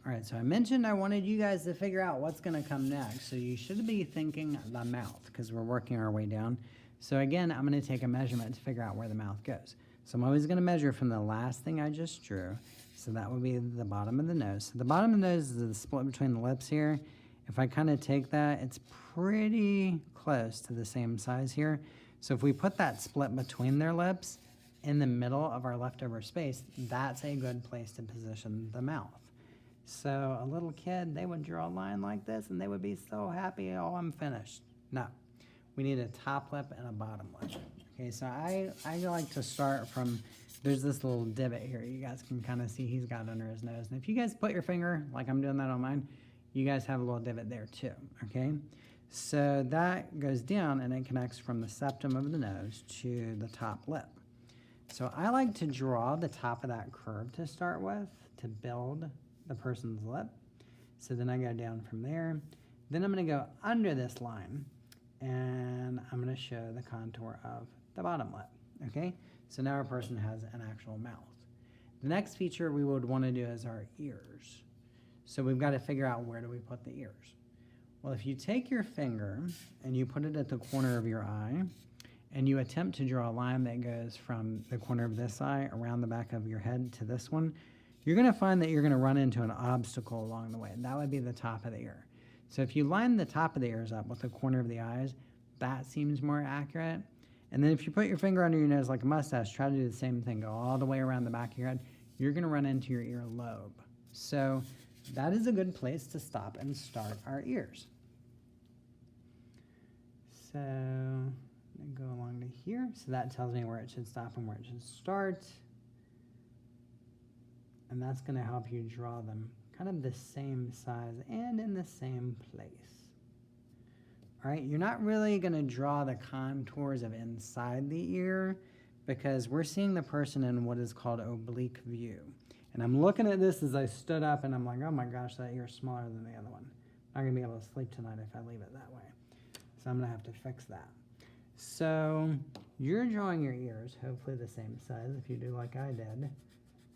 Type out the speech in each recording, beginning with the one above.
All right, so I mentioned I wanted you guys to figure out what's gonna come next. So you should be thinking the mouth because we're working our way down. So again, I'm gonna take a measurement to figure out where the mouth goes. So I'm always gonna measure from the last thing I just drew. So that would be the bottom of the nose. So the bottom of the nose is the split between the lips here. If I kind of take that, it's pretty close to the same size here. So if we put that split between their lips in the middle of our leftover space, that's a good place to position the mouth. So a little kid, they would draw a line like this and they would be so happy, oh, I'm finished. No, we need a top lip and a bottom lip. Okay, so I like to start from, there's this little divot here. You guys can kind of see he's got under his nose. And if you guys put your finger, like I'm doing that on mine, you guys have a little divot there too, okay? So that goes down and it connects from the septum of the nose to the top lip. So I like to draw the top of that curve to start with to build the person's lip. So then I go down from there. Then I'm gonna go under this line and I'm gonna show the contour of the bottom lip, okay? So now our person has an actual mouth. The next feature we would wanna do is our ears. So we've gotta figure out where do we put the ears. Well, if you take your finger and you put it at the corner of your eye and you attempt to draw a line that goes from the corner of this eye around the back of your head to this one, you're gonna find that you're gonna run into an obstacle along the way. That would be the top of the ear. So if you line the top of the ears up with the corner of the eyes, that seems more accurate. And then if you put your finger under your nose like a mustache, try to do the same thing, go all the way around the back of your head, you're gonna run into your earlobe. So that is a good place to stop and start our ears. So I go along to here. So that tells me where it should stop and where it should start. And that's gonna help you draw them kind of the same size and in the same place. All right, you're not really gonna draw the contours of inside the ear because we're seeing the person in what is called oblique view. And I'm looking at this as I stood up and I'm like, oh my gosh, that ear's smaller than the other one. I'm not gonna be able to sleep tonight if I leave it that way. So I'm gonna have to fix that. So you're drawing your ears, hopefully the same size. If you do like I did,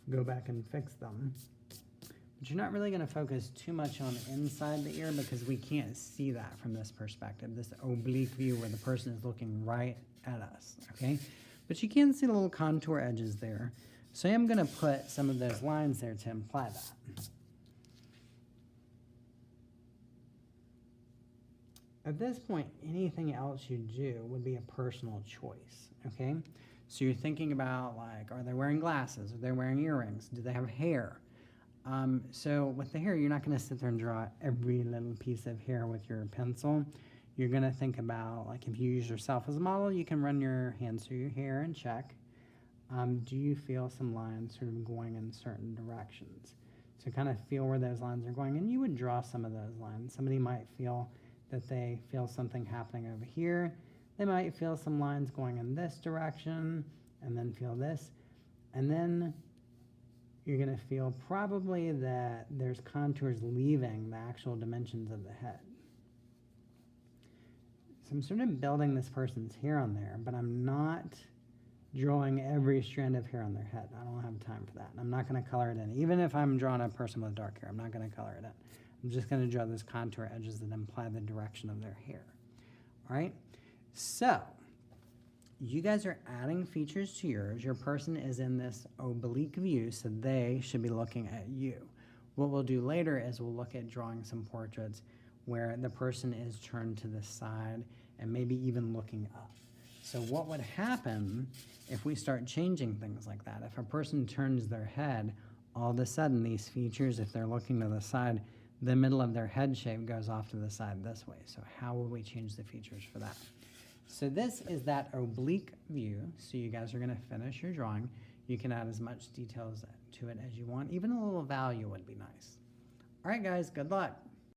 go back and fix them. But you're not really gonna focus too much on inside the ear because we can't see that from this perspective, this oblique view where the person is looking right at us, okay? But you can see the little contour edges there. So I am gonna put some of those lines there to imply that. At this point, anything else you do would be a personal choice, okay? So you're thinking about like, are they wearing glasses? Are they wearing earrings? Do they have hair? So with the hair, you're not gonna sit there and draw every little piece of hair with your pencil. You're gonna think about, like if you use yourself as a model, you can run your hands through your hair and check. Do you feel some lines sort of going in certain directions? So kind of feel where those lines are going, and you would draw some of those lines. Somebody might feel that they feel something happening over here. They might feel some lines going in this direction, and then feel this. And then you're gonna feel probably that there's contours leaving the actual dimensions of the head. So I'm sort of building this person's hair on there, but I'm not drawing every strand of hair on their head. I don't have time for that. And I'm not gonna color it in. Even if I'm drawing a person with dark hair, I'm not gonna color it in. I'm just gonna draw those contour edges that imply the direction of their hair. All right, so you guys are adding features to yours. Your person is in this oblique view, so they should be looking at you. What we'll do later is we'll look at drawing some portraits where the person is turned to the side and maybe even looking up. So what would happen if we start changing things like that? If a person turns their head, all of a sudden these features, if they're looking to the side, the middle of their head shape goes off to the side this way. So how will we change the features for that? So this is that oblique view. So you guys are gonna finish your drawing. You can add as much details to it as you want. Even a little value would be nice. All right, guys, good luck.